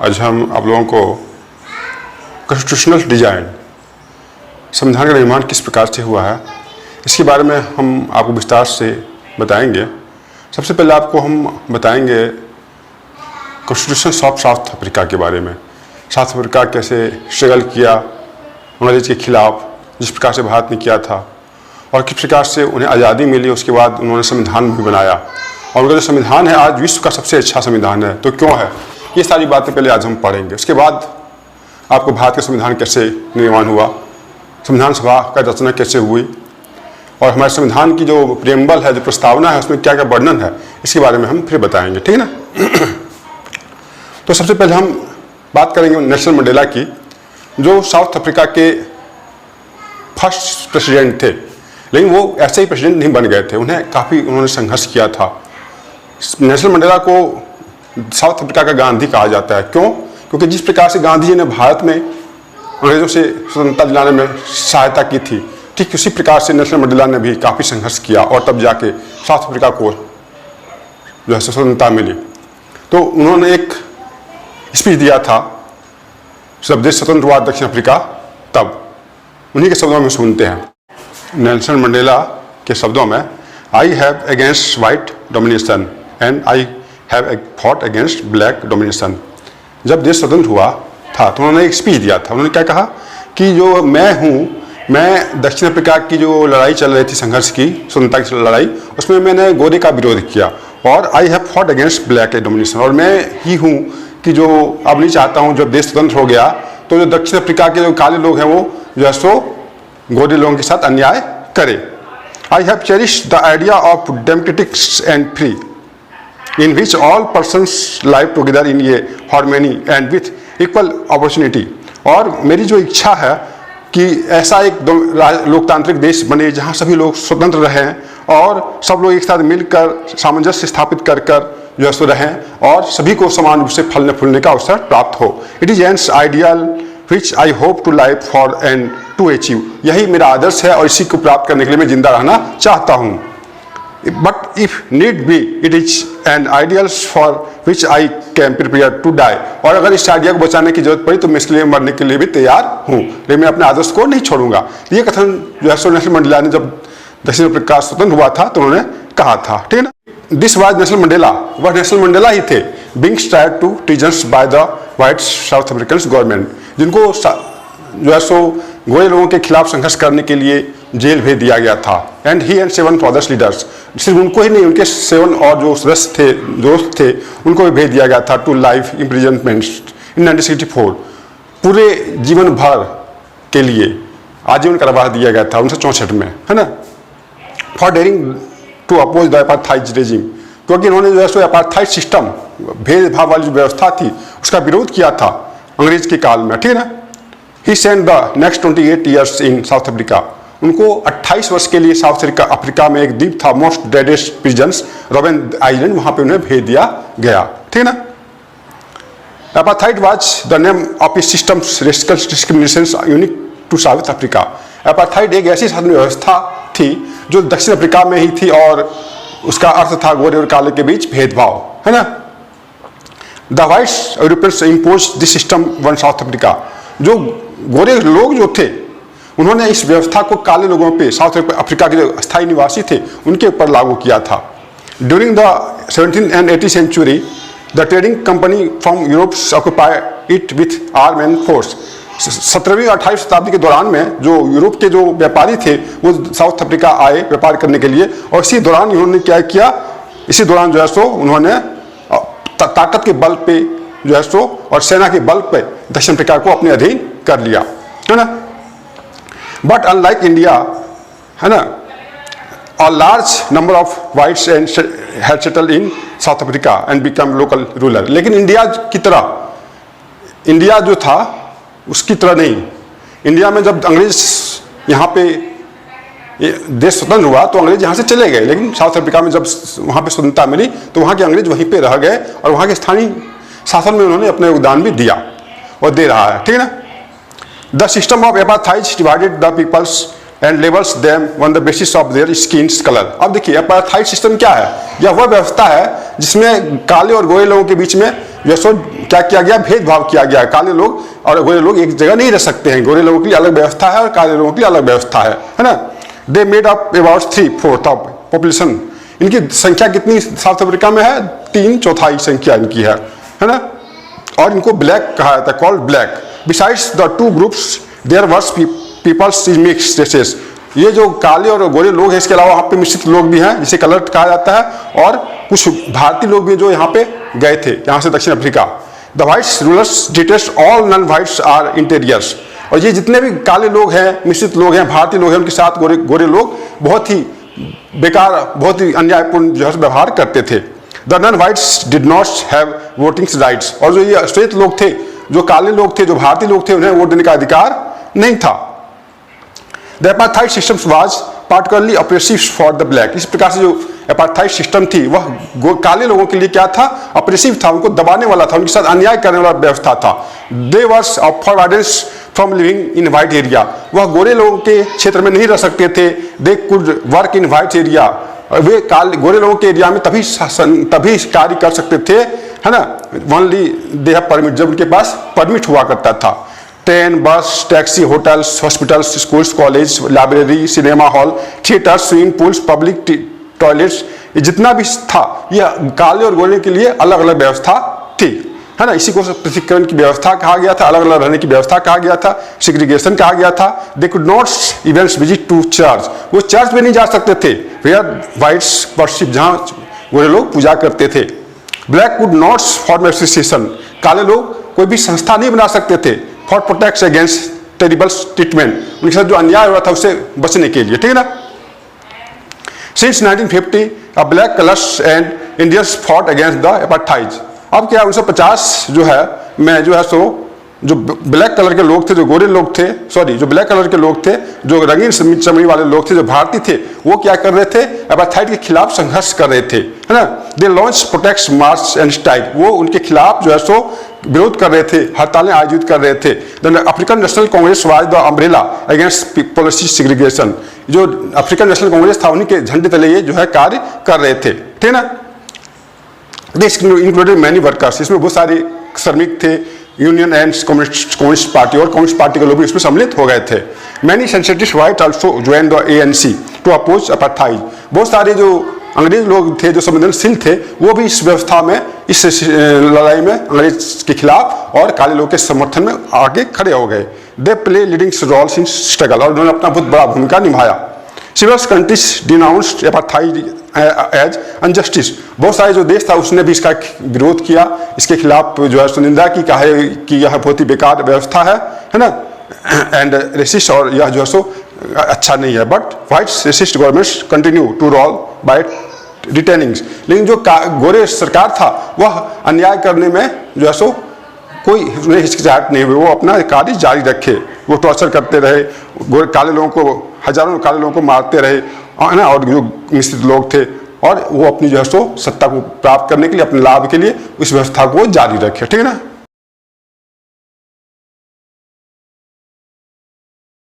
आज हम आप लोगों को कॉन्स्टिट्यूशनल डिजाइन, संविधान का निर्माण किस प्रकार से हुआ है, इसके बारे में हम आपको विस्तार से बताएंगे। सबसे पहले आपको हम बताएंगे कॉन्स्टिट्यूशन ऑफ साउथ अफ्रीका के बारे में। साउथ अफ्रीका कैसे स्ट्रगल किया अंग्रेज के खिलाफ, जिस प्रकार से भारत ने किया था, और किस प्रकार से उन्हें आज़ादी मिली। उसके बाद उन्होंने संविधान भी बनाया, और उनका जो संविधान है आज विश्व का सबसे अच्छा संविधान है। तो क्यों है, ये सारी बातें पहले आज हम पढ़ेंगे। उसके बाद आपको भारत का संविधान कैसे निर्माण हुआ, संविधान सभा का रचना कैसे हुई, और हमारे संविधान की जो प्रेम्बल है, जो प्रस्तावना है, उसमें क्या क्या वर्णन है, इसके बारे में हम फिर बताएंगे, ठीक है ना। तो सबसे पहले हम बात करेंगे नेल्सन मंडेला की, जो साउथ अफ्रीका के फर्स्ट प्रेसिडेंट थे। लेकिन वो ऐसे ही प्रेसिडेंट नहीं बन गए थे, उन्होंने संघर्ष किया था। नेल्सन मंडेला को साउथ अफ्रीका का गांधी कहा जाता है। क्यों? क्योंकि जिस प्रकार से गांधी जी ने भारत में अंग्रेजों से स्वतंत्रता दिलाने में सहायता की थी, ठीक उसी प्रकार से नेल्सन मंडेला ने भी काफ़ी संघर्ष किया, और तब जाके साउथ अफ्रीका को जो है स्वतंत्रता मिली। तो उन्होंने एक स्पीच दिया था, जब देश स्वतंत्र हुआ दक्षिण अफ्रीका, तब उन्हीं के शब्दों में सुनते हैं। नेल्सन मंडेला के शब्दों में, I have against white domination and I have fought against black domination. जब देश स्वतंत्र हुआ था तो उन्होंने एक स्पीच दिया था। उन्होंने क्या कहा कि जो मैं दक्षिण अफ्रीका की जो लड़ाई चल रही थी, संघर्ष की, स्वतंत्रता की लड़ाई, उसमें मैंने गोरे का विरोध किया, और I have fought against black domination, और मैं ही हूँ कि जो अब नहीं चाहता हूँ जब देश स्वतंत्र हो गया तो जो दक्षिण अफ्रीका के जो काले लोग हैं वो जो है सो गोरे लोगों के साथ अन्याय करे। I have cherished the idea of democratics and free in which all persons live together in a harmony and with equal opportunity. और मेरी जो इच्छा है कि ऐसा एक लोकतांत्रिक देश बने जहाँ सभी लोग स्वतंत्र रहें, और सब लोग एक साथ मिलकर सामंजस्य स्थापित कर जो है सो रहें, और सभी को समान रूप से फलने फूलने का अवसर प्राप्त हो। It is an ideal which I hope to live for and to achieve. यही मेरा आदर्श है, और इसी को प्राप्त करने के लिए मैं जिंदा रहना चाहता हूँ। But if need be it is an ideal for which I can prepare to die. और अगर इस आइडिया को बचाने की जरूरत पड़ी तो मैं इसके लिए मरने के लिए भी तैयार हूँ, लेकिन मैं अपने आदर्श को नहीं छोड़ूंगा। ये कथन जो है सो नेल्सन मंडेला ने जब दक्षिण अफ्रीका स्वतंत्र हुआ था तो उन्होंने कहा था, ठीक है ना। दिस वाज नेल्सन मंडेला, वह नेल्सन मंडेला ही थे, being starred to teasons by the white South African government, जिनको जो है सो गोरे लोगों के खिलाफ संघर्ष करने के लिए जेल भेज दिया गया था। And he and 7 others leaders, सिर्फ उनको ही नहीं, उनके 7 और जो सदस्य थे, दोस्त थे, उनको भी भेज दिया गया था टू लाइफ इम्प्रिजनमेंट इन 1964। पूरे जीवन भर के लिए आजीवन कारावास दिया गया था 1964 में, है ना, for daring to oppose the apartheid regime, क्योंकि इन्होंने जो है सो अपार्थाइड सिस्टम, भेदभाव वाली जो व्यवस्था थी, उसका विरोध किया था अंग्रेज के काल में, ठीक है ना। He sent the next 28 years in South Africa, उनको 28 वर्ष के लिए साउथ अफ्रीका में एक द्वीप था, most deadest prisons, Robben Island, वहां पे उन्हें भेज दिया गया, ठीक है ना। Apartheid was the name of a system racial discrimination unique to South Africa. Apartheid एक ऐसी शासन व्यवस्था थी जो दक्षिण अफ्रीका में ही थी, और उसका अर्थ था गोरे और काले के बीच भेदभाव, है ना। The whites Europeans impose this system on South Africa, जो गोरे लोग जो थे उन्होंने इस व्यवस्था को काले लोगों पे, साउथ अफ्रीका के जो स्थायी निवासी थे, उनके ऊपर लागू किया था। During the 17th and 18th century the trading company from Europe occupy it with arm and force. 17वीं और 18वीं शताब्दी के दौरान में जो यूरोप के जो व्यापारी थे वो साउथ अफ्रीका आए व्यापार करने के लिए, और इसी दौरान उन्होंने क्या किया, इसी दौरान जो है सो उन्होंने ताकत के बल पे जो है सो और सेना के बल पे दक्षिण अफ्रीका को अपने अधीन कर लिया, है ना। बट अनलाइक इंडिया, है ना, a large number of whites and had settled in South Africa and become local ruler। लेकिन इंडिया की तरह, इंडिया जो था उसकी तरह नहीं। इंडिया में जब अंग्रेज यहाँ पे देश स्वतंत्र हुआ तो अंग्रेज यहाँ से चले गए, लेकिन साउथ अफ्रीका में जब वहाँ पे स्वतंत्रता मिली तो वहाँ के अंग्रेज वहीं पे रह गए, और वहाँ के स्थानीय शासन में उन्होंने अपना योगदान भी दिया और दे रहा है, ठीक है ना। The system of apartheid divided the peoples and labels them on the basis of their skin colour. अब देखिए अपार्थाइड सिस्टम क्या है, यह वह व्यवस्था है जिसमें काले और गोरे लोगों के बीच में जो सो क्या किया गया, भेदभाव किया गया। काले लोग और गोरे लोग एक जगह नहीं रह सकते हैं, गोरे लोगों के लिए अलग व्यवस्था है और काले लोगों के लिए अलग व्यवस्था है ना। They made up about 3/4 of population. इनकी संख्या कितनी साउथ अफ्रीका में है? 3/4 संख्या इनकी है ना। और इनको ब्लैक कहा जाता है, called black. Besides the two groups there were peoples is mixed races. ये जो काले और गोरे लोग हैं, इसके अलावा वहाँ पे मिश्रित लोग भी हैं जिसे कलर कहा जाता है, और कुछ भारतीय लोग भी जो यहाँ पे गए थे, यहाँ से दक्षिण Africa. The whites rulers detest all non whites are inferiors. और ये जितने भी काले लोग हैं, मिश्रित लोग हैं, भारतीय लोग हैं, उनके साथ गोरे लोग बहुत ही बेकार, बहुत ही अन्यायपूर्ण जो है व्यवहार करते थे। The non whites did not have voting rights. और जो ये श्वेत लोग थे, जो काले लोग थे, जो भारतीय लोग थे, उन्हें वोट देने का अधिकार नहीं था। The apartheid system was particularly oppressive for the black. इस प्रकार से जो एपार्थाइड सिस्टम थी वह काले लोगों के लिए क्या था? ऑपरेसिव था, उनको दबाने वाला था, उनके साथ अन्याय करने वाला व्यवस्था था। They was forwarded from living in white area. वह गोरे लोगों के क्षेत्र में नहीं रह सकते थे। They could work in white area. वे गोरे लोगों के एरिया में तभी कार्य कर सकते थे, है ना। ओनली दे हैव परमिट, जब उनके पास परमिट हुआ करता था। ट्रेन, बस, taxi, hotels, hospitals, schools, college, library, cinema hall, theatre, swimming pools, public toilets, ये जितना भी था, यह काले और गोरे के लिए अलग अलग व्यवस्था थी, है ना। इसी को पृथक्करण की व्यवस्था कहा गया था, अलग अलग रहने की व्यवस्था कहा गया था, सेग्रीगेशन कहा गया था। They could not even visit to church. वो चर्च में नहीं जा सकते थे, वेयर वाइट्स वर्शिप, जहाँ गोरे लोग पूजा करते थे। Black could not form association. काले लोग कोई भी संस्था नहीं बना सकते थे for protect against terrible treatment. उनके साथ जो अन्याय हुआ था उससे बचने के लिए, ठीक है ना। Since 1950 a black colours and Indians fought against the apartheid. अब क्या 1950 जो है में जो है सो जो ब्लैक कलर के लोग थे, जो गोरे लोग थे, सॉरी, जो ब्लैक कलर के लोग थे, जो रंगीन चमड़ी वाले लोग थे, जो भारतीय थे, वो क्या कर रहे थे? एपार्थाइड के खिलाफ संघर्ष कर रहे थे, है ना। They launch protect March and strike. वो उनके खिलाफ जो है सो विरोध कर रहे थे, हड़तालें आयोजित कर रहे थे। The African national Congress was the umbrella against policy segregation. जो अफ्रीकन नेशनल कांग्रेस था, उन्हीं के झंडे तले ये जो है कार्य कर रहे थे, ठीक है ना। This included many workers. इसमें बहुत सारे श्रमिक थे, यूनियन एंड कम्युनिस्ट पार्टी, और कम्युनिस्ट पार्टी के लोग भी इसमें सम्मिलित हो गए थे। Many sensitive white also join the ANC to oppose apartheid. बहुत सारे जो अंग्रेज लोग थे, जो संवेदनशील थे, वो भी इस व्यवस्था में, इस लड़ाई में अंग्रेज के खिलाफ और काले लोग के समर्थन में आगे खड़े हो गए। They play leading roles in struggle. और उन्होंने अपना बहुत बड़ा भूमिका निभाया। Civil countries denounced apartheid as an injustice. बहुत सारे जो देश था उसने भी इसका विरोध किया, इसके खिलाफ जो है निंदा की, कहा है कि यह बहुत ही बेकार व्यवस्था है ना, एंड रेसिस्ट, और यह जो है सो अच्छा नहीं है। But white racist governments continue to rule by retainings. लेकिन जो गोरे सरकार था वह अन्याय करने में जो है सो कोई उन्हें हिचकिचाहट नहीं हुई, वो अपना कार्य जारी रखे। वो टॉर्चर करते रहे, काले लोगों को, हजारों काले लोगों को मारते रहे, है ना। और जो मिश्रित लोग थे, और वो अपनी जो है सो सत्ता को प्राप्त करने के लिए, अपने लाभ के लिए उस व्यवस्था को जारी रखे, ठीक है ना।